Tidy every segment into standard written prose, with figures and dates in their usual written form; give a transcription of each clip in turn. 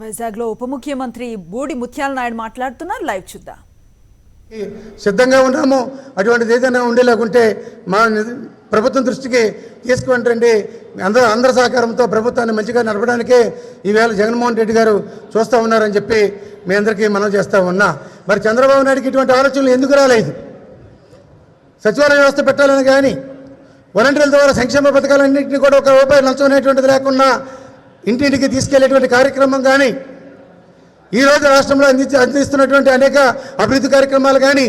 వైజాగ్లో ఉప ముఖ్యమంత్రి బూడి ముత్యాల నాయుడు మాట్లాడుతున్నారు. లైవ్ చూద్దాం. సిద్ధంగా ఉన్నాము. అటువంటిది ఏదైనా ఉండేలాగుంటే మా ప్రభుత్వం దృష్టికి తీసుకువెంటండి. అందరి సహకారంతో ప్రభుత్వాన్ని మంచిగా నడపడానికే ఈవేళ జగన్మోహన్ రెడ్డి గారు చూస్తూ ఉన్నారని చెప్పి మీ అందరికీ మనం చేస్తూ ఉన్నా. మరి చంద్రబాబు నాయుడికి ఇటువంటి ఆలోచనలు ఎందుకు రాలేదు? సచివాలయ వ్యవస్థ పెట్టాలని కానీ వాలంటీర్ల ద్వారా సంక్షేమ పథకాలన్నింటినీ కూడా ఒక రూపాయి లంచం అనేటువంటిది లేకుండా ఇంటింటికి తీసుకెళ్లేటువంటి కార్యక్రమం కానీ, ఈరోజు రాష్ట్రంలో అందిస్తున్నటువంటి అనేక అభివృద్ధి కార్యక్రమాలు కానీ,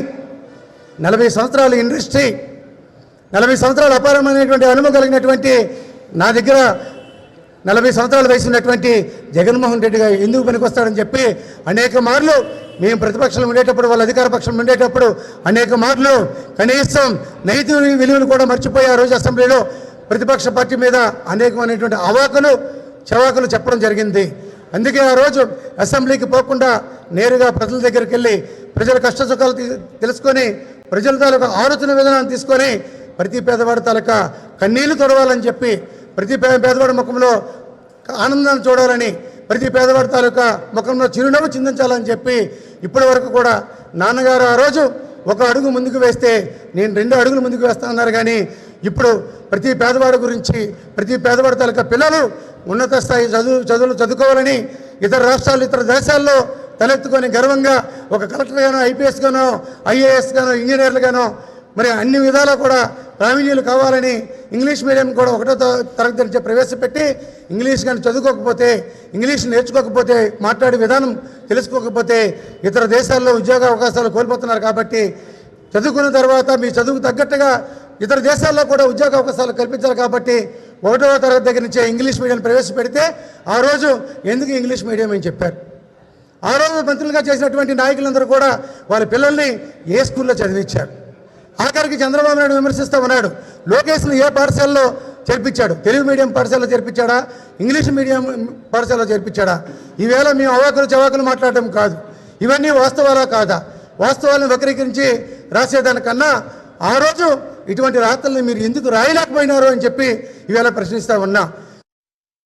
40 సంవత్సరాల ఇండస్ట్రీ, 40 సంవత్సరాల అపారమైనటువంటి అనుభవం కలిగినటువంటి నా దగ్గర 40 సంవత్సరాల వయసు ఉన్నటువంటి జగన్మోహన్ రెడ్డి గారు ఎందుకు పనికొస్తాడని చెప్పి అనేక మార్లు మేము ప్రతిపక్షంలో ఉండేటప్పుడు, వాళ్ళ అధికార పక్షంలో ఉండేటప్పుడు అనేక మార్లు కనీసం నైతిక విలువలు కూడా మర్చిపోయి ఆ రోజు అసెంబ్లీలో ప్రతిపక్ష పార్టీ మీద అనేకమైనటువంటి అవాకులు చవాకులు చెప్పడం జరిగింది. అందుకే ఆ రోజు అసెంబ్లీకి పోకుండా నేరుగా ప్రజల దగ్గరికి వెళ్ళి ప్రజల కష్టసుఖాలు తెలుసుకొని ప్రజల తాలూకా ఆలోచన విధానాన్ని తీసుకొని ప్రతి పేదవాడి తాలూకా కన్నీళ్లు తొడవాలని చెప్పి, ప్రతి పేదవాడి ముఖంలో ఆనందాన్ని చూడాలని, ప్రతి పేదవాడి తాలూకా ముఖంలో చిరునవ్వు చిందించాలని చెప్పి ఇప్పటి వరకు కూడా నాన్నగారు ఆ రోజు ఒక అడుగు ముందుకు వేస్తే నేను 2 అడుగులు ముందుకు వేస్తా అన్నారు. కానీ ఇప్పుడు ప్రతి పేదవాడి గురించి, ప్రతి పేదవాడి తాలూకా పిల్లలు ఉన్నత స్థాయి చదువులు చదువుకోవాలని ఇతర రాష్ట్రాలు, ఇతర దేశాల్లో తలెత్తుకొని గర్వంగా ఒక కలెక్టర్గానో, ఐపీఎస్ గానో, ఐఏఎస్ గానో, ఇంజనీర్లుగానో మరి అన్ని విధాలా కూడా ప్రావీణ్యులు కావాలని ఇంగ్లీష్ మీడియం కూడా 1వ తరగతి నుంచి ప్రవేశపెట్టి ఇంగ్లీష్ కానీ చదువుకోకపోతే, ఇంగ్లీష్ నేర్చుకోకపోతే, మాట్లాడే విధానం తెలుసుకోకపోతే ఇతర దేశాల్లో ఉద్యోగ అవకాశాలు కోల్పోతున్నారు. కాబట్టి చదువుకున్న తర్వాత మీ చదువుకు తగ్గట్టుగా ఇతర దేశాల్లో కూడా ఉద్యోగ అవకాశాలు కల్పించాలి. కాబట్టి 1వ తరగతి దగ్గర నుంచే ఇంగ్లీష్ మీడియం ప్రవేశపెడితే ఆ రోజు ఎందుకు ఇంగ్లీష్ మీడియం అని చెప్పారు. ఆ రోజు మంత్రులుగా చేసినటువంటి నాయకులందరూ కూడా వాళ్ళ పిల్లల్ని ఏ స్కూల్లో చదివించారు. ఆఖరికి చంద్రబాబు నాయుడు విమర్శిస్తూ ఉన్నాడు, లోకేష్ను ఏ పాఠశాలలో చేర్పించాడు? తెలుగు మీడియం పాఠశాలలో చేర్పించాడా? ఇంగ్లీష్ మీడియం పాఠశాలలో చేర్పించాడా? ఈవేళ మేము అవాకులు చవాకులు మాట్లాడటం కాదు, ఇవన్నీ వాస్తవాలా కాదా? వాస్తవాలను వక్రీకరించి రాసేదానికన్నా ఆ రోజు ఇటువంటి రాతల్ని మీరు ఎందుకు రాయలేకపోయినారు అని చెప్పి ఈవేళ ప్రశ్నిస్తూ ఉన్నా.